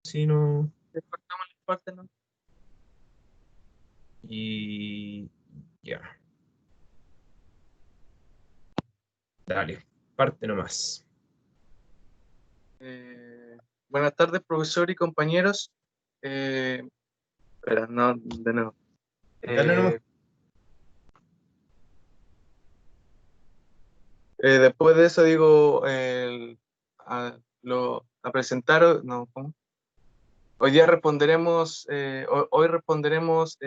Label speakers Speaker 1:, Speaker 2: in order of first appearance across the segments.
Speaker 1: si no.
Speaker 2: Cortamos la parte, ¿no?
Speaker 1: Y ya, dale, parte nomás.
Speaker 2: Buenas tardes, profesor y compañeros. Eh, Espera, no, de nuevo.
Speaker 1: Dale nomás.
Speaker 2: Eh, Después de eso digo, a presentar, no, ¿cómo? Hoy día responderemos, hoy responderemos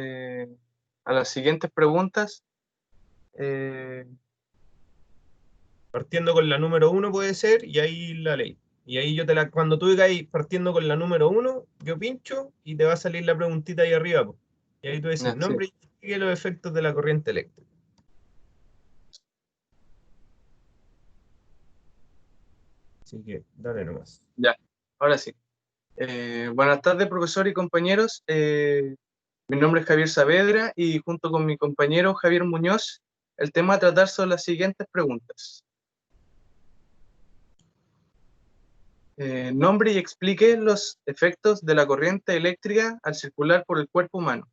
Speaker 2: a las siguientes preguntas. Eh,
Speaker 1: Partiendo con la número uno puede ser, y ahí la ley. Y ahí cuando tú digas ahí partiendo con la número uno, yo pincho y te va a salir la preguntita ahí arriba, po. Y ahí tú decís,
Speaker 2: ya, sí,
Speaker 1: nombre y sigue los efectos de la corriente eléctrica. Así que dale nomás.
Speaker 2: ya, ahora sí. Buenas tardes, profesor y compañeros. Mi nombre es Javier Saavedra y junto con mi compañero Javier Muñoz, el tema a tratar son las siguientes preguntas. Nombre y explique los efectos de la corriente eléctrica al circular por el cuerpo humano.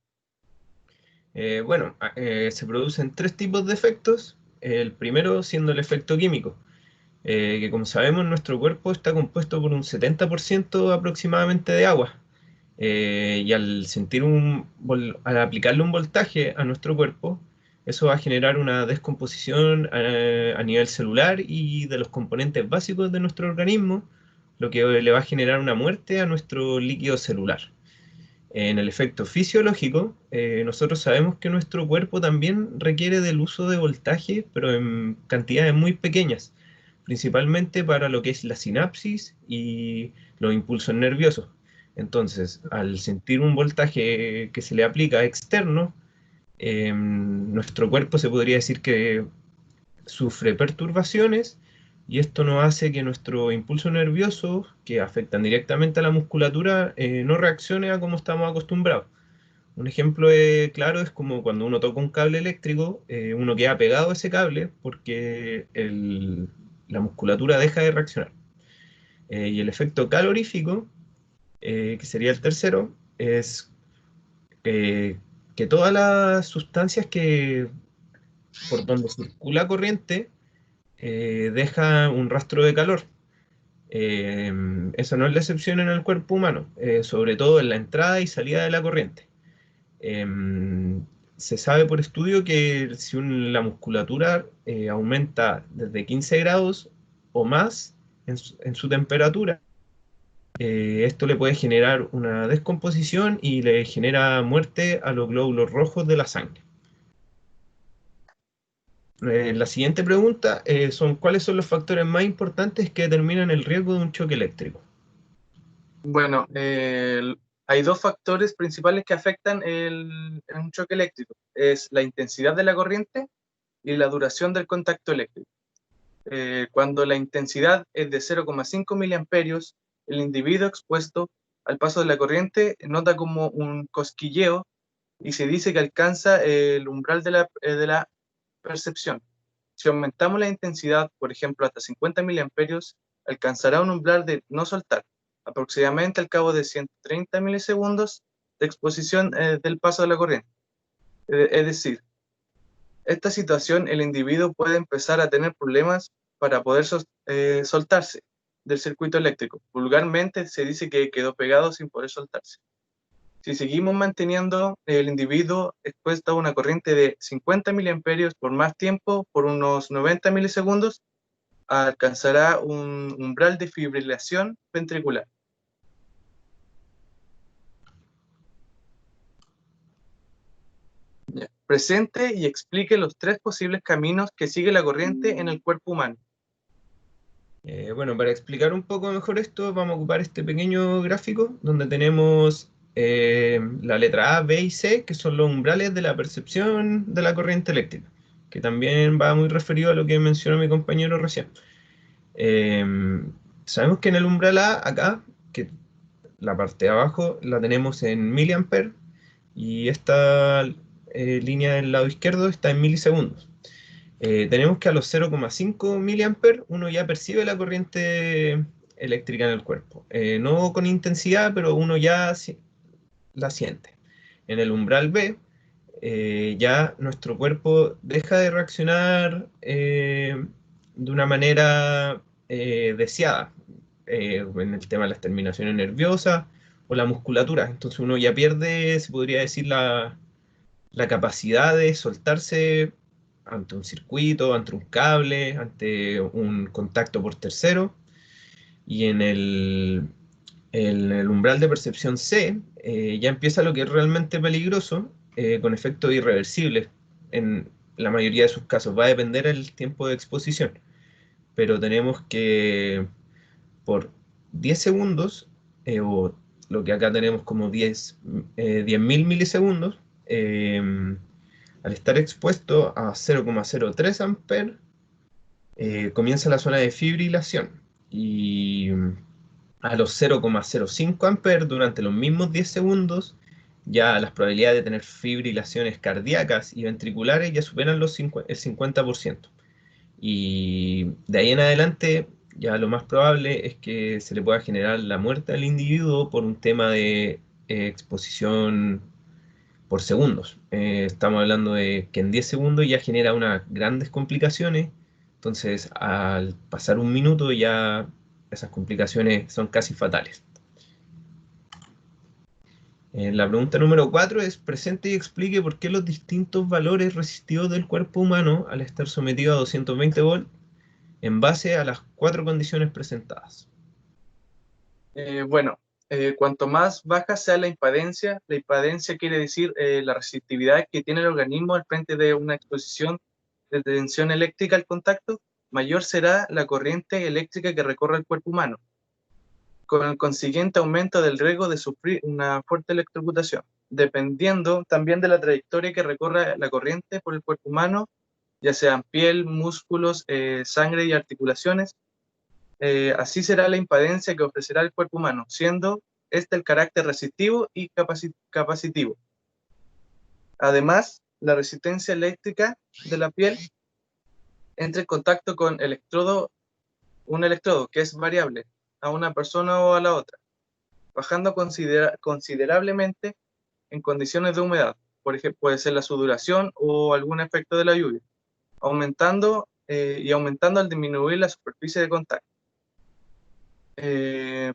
Speaker 1: Bueno, se producen tres tipos de efectos. El primero siendo el efecto químico, que como sabemos nuestro cuerpo está compuesto por un 70% aproximadamente de agua. Y al aplicarle un voltaje a nuestro cuerpo, eso va a generar una descomposición a nivel celular y de los componentes básicos de nuestro organismo, lo que le va a generar una muerte a nuestro líquido celular. En el efecto fisiológico, nosotros sabemos que nuestro cuerpo también requiere del uso de voltaje, pero en cantidades muy pequeñas, principalmente para lo que es la sinapsis y los impulsos nerviosos. Entonces, al sentir un voltaje que se le aplica externo, nuestro cuerpo se podría decir que sufre perturbaciones y esto nos hace que nuestro impulso nervioso, que afectan directamente a la musculatura, no reaccione a como estamos acostumbrados. Un ejemplo claro es como cuando uno toca un cable eléctrico, uno queda pegado a ese cable porque la musculatura deja de reaccionar. Y el efecto calorífico, que sería el tercero, es eh, que todas las sustancias que por donde circula corriente deja un rastro de calor. Eh, Eso no es la excepción en el cuerpo humano, sobre todo en la entrada y salida de la corriente. Eh, Se sabe por estudio que si la musculatura aumenta desde 15 grados o más en su temperatura, esto le puede generar una descomposición y le genera muerte a los glóbulos rojos de la sangre. La siguiente pregunta son ¿cuáles son los factores más importantes que determinan el riesgo de un choque eléctrico?
Speaker 2: Bueno, hay dos factores principales que afectan un choque eléctrico. Es la intensidad de la corriente y la duración del contacto eléctrico. Cuando la intensidad es de 0,5 miliamperios, el individuo expuesto al paso de la corriente nota como un cosquilleo y se dice que alcanza el umbral de la percepción. Si aumentamos la intensidad, por ejemplo, hasta 50 miliamperios, alcanzará un umbral de no soltar, aproximadamente al cabo de 130 milisegundos de exposición del paso de la corriente. Es decir, esta situación el individuo puede empezar a tener problemas para poder soltarse del circuito eléctrico. Vulgarmente se dice que quedó pegado sin poder soltarse. Si seguimos manteniendo el individuo expuesto a una corriente de 50 miliamperios por más tiempo, por unos 90 milisegundos, alcanzará un umbral de fibrilación ventricular. Ya. Presente y explique los tres posibles caminos que sigue la corriente en el cuerpo humano.
Speaker 1: Bueno, para explicar un poco mejor esto, vamos a ocupar este pequeño gráfico donde tenemos la letra A, B y C, que son los umbrales de la percepción de la corriente eléctrica, que también va muy referido a lo que mencionó mi compañero recién. Eh, Sabemos que en el umbral A, acá, que la parte de abajo la tenemos en miliamperes y esta línea del lado izquierdo está en milisegundos. Tenemos que a los 0,5 miliamperes uno ya percibe la corriente eléctrica en el cuerpo. No con intensidad, pero uno ya la siente. En el umbral B, ya nuestro cuerpo deja de reaccionar de una manera deseada, en el tema de las terminaciones nerviosas o la musculatura. Entonces uno ya pierde, se podría decir, la capacidad de soltarse ante un circuito, ante un cable, ante un contacto por tercero. Y en el umbral de percepción C, ya empieza lo que es realmente peligroso, con efectos irreversibles. En la mayoría de sus casos va a depender el tiempo de exposición, pero tenemos que por 10 segundos, o lo que acá tenemos como 10.000 milisegundos, al estar expuesto a 0,03 amperes, comienza la zona de fibrilación. Y a los 0,05 amperes durante los mismos 10 segundos, ya las probabilidades de tener fibrilaciones cardíacas y ventriculares ya superan el 50%. Y de ahí en adelante, ya lo más probable es que se le pueda generar la muerte al individuo por un tema de exposición por segundos. Estamos hablando de que en 10 segundos ya genera unas grandes complicaciones, entonces al pasar un minuto ya esas complicaciones son casi fatales. La pregunta número 4 es: presente y explique por qué los distintos valores resistivos del cuerpo humano al estar sometido a 220 volts en base a las 4 condiciones presentadas.
Speaker 2: Bueno, cuanto más baja sea la impedancia quiere decir la resistividad que tiene el organismo al frente de una exposición de tensión eléctrica al contacto, mayor será la corriente eléctrica que recorre el cuerpo humano, con el consiguiente aumento del riesgo de sufrir una fuerte electrocutación, dependiendo también de la trayectoria que recorra la corriente por el cuerpo humano, ya sean piel, músculos, sangre y articulaciones. Así será la impedancia que ofrecerá el cuerpo humano, siendo este el carácter resistivo y capacitivo. Además, la resistencia eléctrica de la piel entra en contacto con un electrodo que es variable a una persona o a la otra, bajando considerablemente en condiciones de humedad. Por ejemplo, puede ser la sudoración o algún efecto de la lluvia, aumentando al disminuir la superficie de contacto.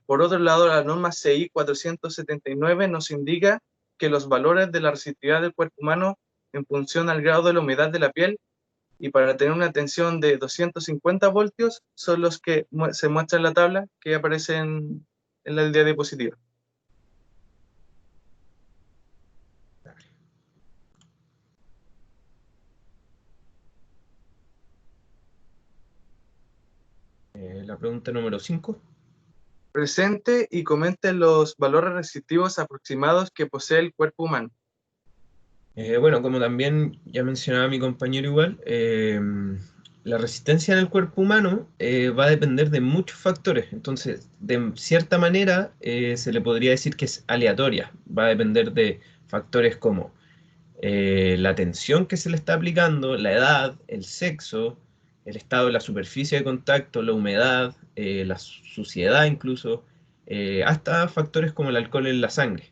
Speaker 2: Por otro lado, la norma CI 479 nos indica que los valores de la resistividad del cuerpo humano en función al grado de la humedad de la piel y para tener una tensión de 250 voltios son los que se muestran en la tabla que aparece en la diapositiva.
Speaker 1: La pregunta número 5.
Speaker 2: Presente y comente los valores resistivos aproximados que posee el cuerpo humano.
Speaker 1: Bueno, como también ya mencionaba mi compañero igual, la resistencia en el cuerpo humano va a depender de muchos factores. Entonces, de cierta manera, se le podría decir que es aleatoria. Va a depender de factores como la tensión que se le está aplicando, la edad, el sexo, el estado de la superficie de contacto, la humedad, la suciedad incluso, hasta factores como el alcohol en la sangre.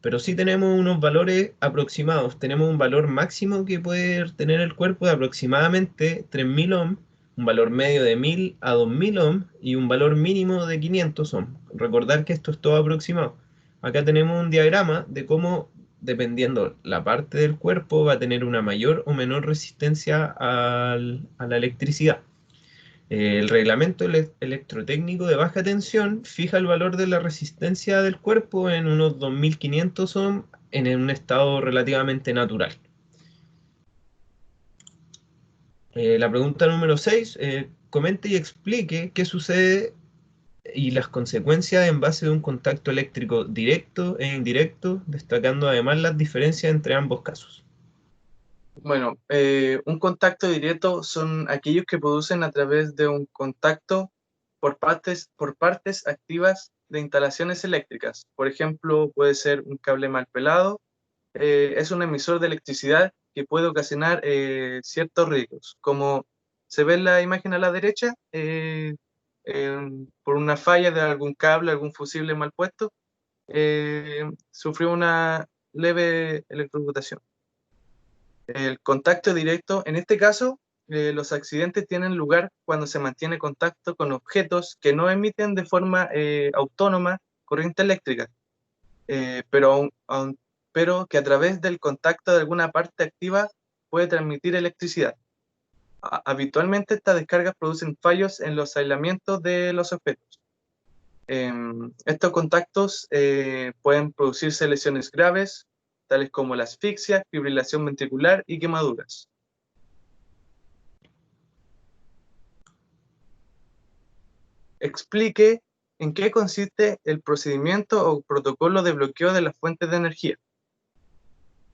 Speaker 1: Pero sí tenemos unos valores aproximados. Tenemos un valor máximo que puede tener el cuerpo de aproximadamente 3.000 ohms, un valor medio de 1.000 a 2.000 ohms y un valor mínimo de 500 ohms. Recordar que esto es todo aproximado. Acá tenemos un diagrama de cómo, dependiendo la parte del cuerpo, va a tener una mayor o menor resistencia a la electricidad. El reglamento electrotécnico de baja tensión fija el valor de la resistencia del cuerpo en unos 2.500 ohms en un estado relativamente natural. La pregunta número 6, comente y explique qué sucede y las consecuencias en base de un contacto eléctrico directo e indirecto, destacando además las diferencias entre ambos casos.
Speaker 2: Bueno, un contacto directo son aquellos que producen a través de un contacto por partes activas de instalaciones eléctricas. Por ejemplo, puede ser un cable mal pelado. Es un emisor de electricidad que puede ocasionar ciertos riesgos. Como se ve en la imagen a la derecha, por una falla de algún cable, algún fusible mal puesto, sufrió una leve electrocutación. El contacto directo, en este caso, los accidentes tienen lugar cuando se mantiene contacto con objetos que no emiten de forma autónoma corriente eléctrica, pero que a través del contacto de alguna parte activa puede transmitir electricidad. Habitualmente estas descargas producen fallos en los aislamientos de los objetos. Estos contactos pueden producirse lesiones graves, tales como la asfixia, fibrilación ventricular y quemaduras. Explique en qué consiste el procedimiento o protocolo de bloqueo de las fuentes de energía.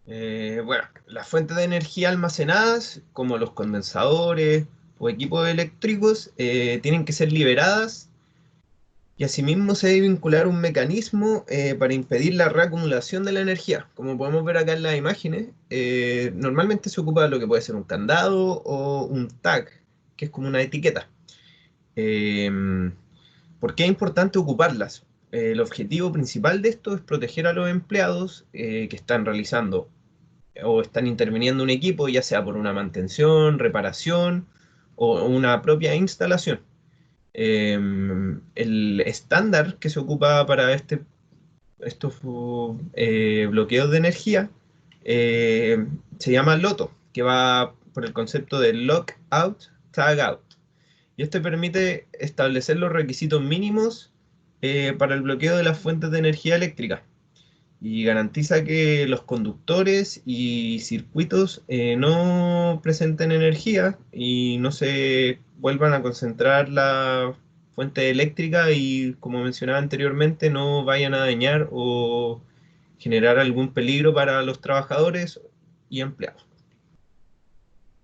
Speaker 1: Bueno, las fuentes de energía almacenadas, como los condensadores o equipos eléctricos, tienen que ser liberadas y asimismo se debe vincular un mecanismo para impedir la reacumulación de la energía. Como podemos ver acá en las imágenes, normalmente se ocupa lo que puede ser un candado o un tag, que es como una etiqueta. ¿Por qué es importante ocuparlas? El objetivo principal de esto es proteger a los empleados que están realizando o están interviniendo un equipo, ya sea por una mantención, reparación o una propia instalación. El estándar que se ocupa para estos bloqueos de energía se llama LOTO, que va por el concepto de Lockout, Tag Out. Y este permite establecer los requisitos mínimos para el bloqueo de las fuentes de energía eléctrica y garantiza que los conductores y circuitos no presenten energía y no se vuelvan a concentrar la fuente eléctrica y, como mencionaba anteriormente, no vayan a dañar o generar algún peligro para los trabajadores y empleados.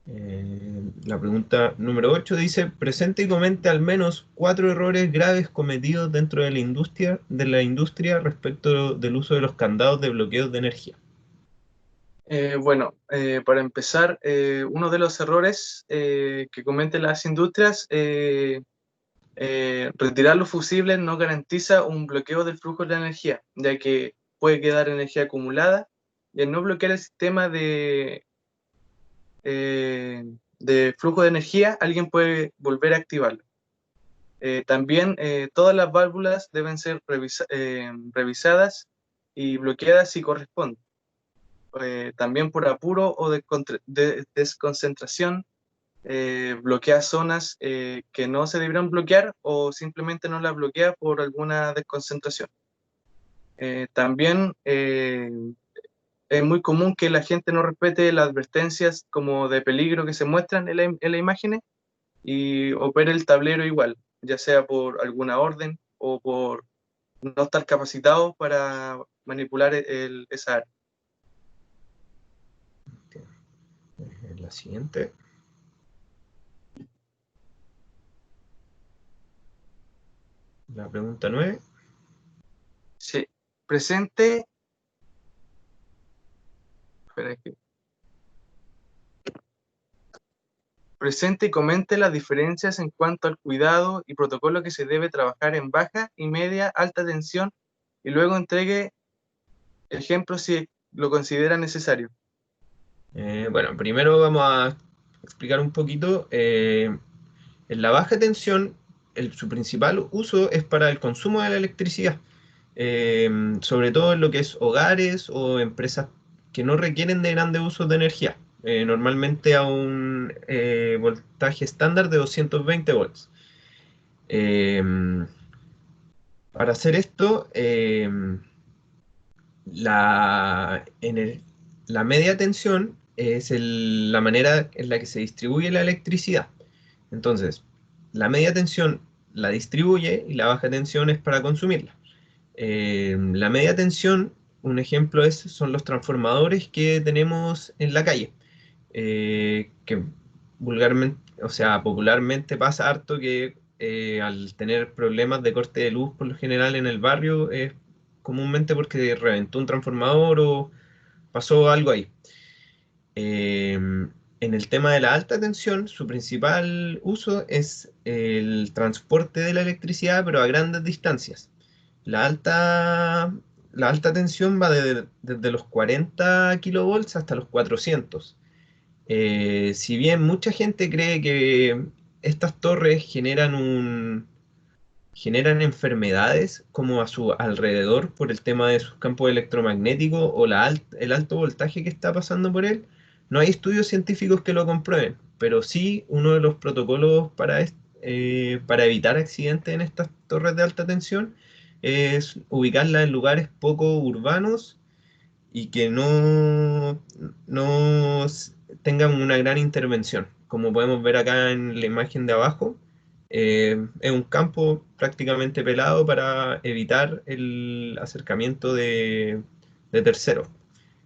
Speaker 1: La pregunta número 8 dice: presente y comente al menos 4 errores graves cometidos dentro de la industria respecto del uso de los candados de bloqueos de energía.
Speaker 2: Para empezar, uno de los errores que cometen las industrias, retirar los fusibles no garantiza un bloqueo del flujo de la energía, ya que puede quedar energía acumulada y al no bloquear el sistema de flujo de energía, alguien puede volver a activarlo. También todas las válvulas deben ser revisadas y bloqueadas si corresponde. También por apuro o de desconcentración, bloquea zonas que no se deberían bloquear o simplemente no las bloquea por alguna desconcentración. También es muy común que la gente no respete las advertencias como de peligro que se muestran en la imagen y opere el tablero igual, ya sea por alguna orden o por no estar capacitado para manipular esa área.
Speaker 1: La siguiente. La pregunta 9.
Speaker 2: Sí. Presente. Espera que. Presente y comente las diferencias en cuanto al cuidado y protocolo que se debe trabajar en baja y media alta tensión y luego entregue ejemplos si lo considera necesario.
Speaker 1: Bueno, primero vamos a explicar un poquito. En la baja tensión, su principal uso es para el consumo de la electricidad, sobre todo en lo que es hogares o empresas que no requieren de grandes usos de energía, normalmente a un voltaje estándar de 220 volts. Eh, para hacer esto, la, la media tensión es la manera en la que se distribuye la electricidad. Entonces, la media tensión la distribuye y la baja tensión es para consumirla. La media tensión, un ejemplo son los transformadores que tenemos en la calle, que vulgarmente, o sea, popularmente pasa harto que al tener problemas de corte de luz por lo general en el barrio es comúnmente porque reventó un transformador o pasó algo ahí. Eh, En el tema de la alta tensión, su principal uso es el transporte de la electricidad, pero a grandes distancias. La alta, la alta tensión va desde los 40 kilovolts hasta los 400. Si bien mucha gente cree que estas torres generan enfermedades como a su alrededor por el tema de sus campos electromagnéticos o el alto voltaje que está pasando por él, no hay estudios científicos que lo comprueben, pero sí uno de los protocolos para evitar accidentes en estas torres de alta tensión es ubicarlas en lugares poco urbanos y que no tengan una gran intervención. Como podemos ver acá en la imagen de abajo, es un campo prácticamente pelado para evitar el acercamiento de terceros,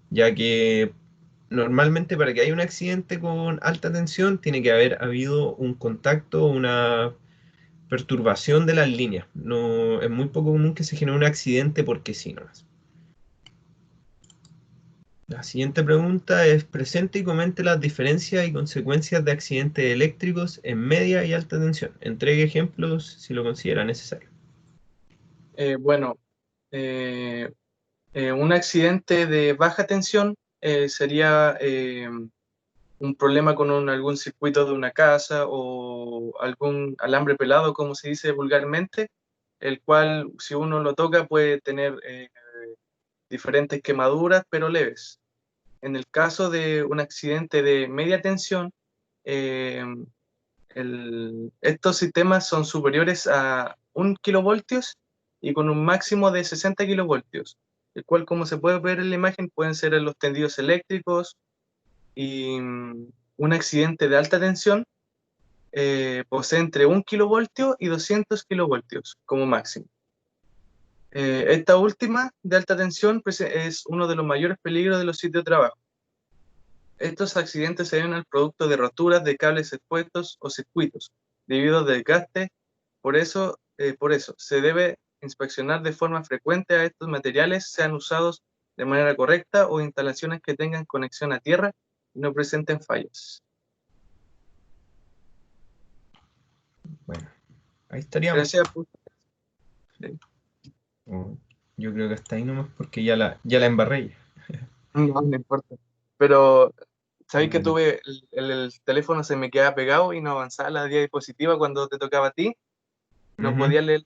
Speaker 1: ya que normalmente para que haya un accidente con alta tensión tiene que haber habido un contacto, una perturbación de las líneas. No, es muy poco común que se genere un accidente porque sí nomás. La siguiente pregunta es: presente y comente las diferencias y consecuencias de accidentes eléctricos en media y alta tensión. Entregue ejemplos si lo considera necesario.
Speaker 2: Bueno, eh, un accidente de baja tensión sería un problema con algún circuito de una casa o algún alambre pelado, como se dice vulgarmente, el cual si uno lo toca puede tener diferentes quemaduras, pero leves. En el caso de un accidente de media tensión, eh, estos sistemas son superiores a 1 kilovoltios y con un máximo de 60 kilovoltios, el cual, como se puede ver en la imagen, pueden ser en los tendidos eléctricos y un accidente de alta tensión posee entre 1 kilovoltio y 200 kilovoltios como máximo. Esta última de alta tensión pues, es uno de los mayores peligros de los sitios de trabajo. Estos accidentes se deben al producto de roturas de cables expuestos o circuitos, debido al desgaste. Por eso, se debe inspeccionar de forma frecuente a estos materiales, sean usados de manera correcta o instalaciones que tengan conexión a tierra y no presenten fallas.
Speaker 1: Bueno, ahí estaríamos.
Speaker 2: Gracias. Sí.
Speaker 1: Oh, yo creo que hasta ahí nomás porque ya la embarré.
Speaker 2: No, no importa. Pero, ¿sabéis que
Speaker 1: Mm,
Speaker 2: tuve el teléfono se me quedaba pegado y no avanzaba la diapositiva cuando te tocaba a ti? No
Speaker 1: ujú.
Speaker 2: podía leer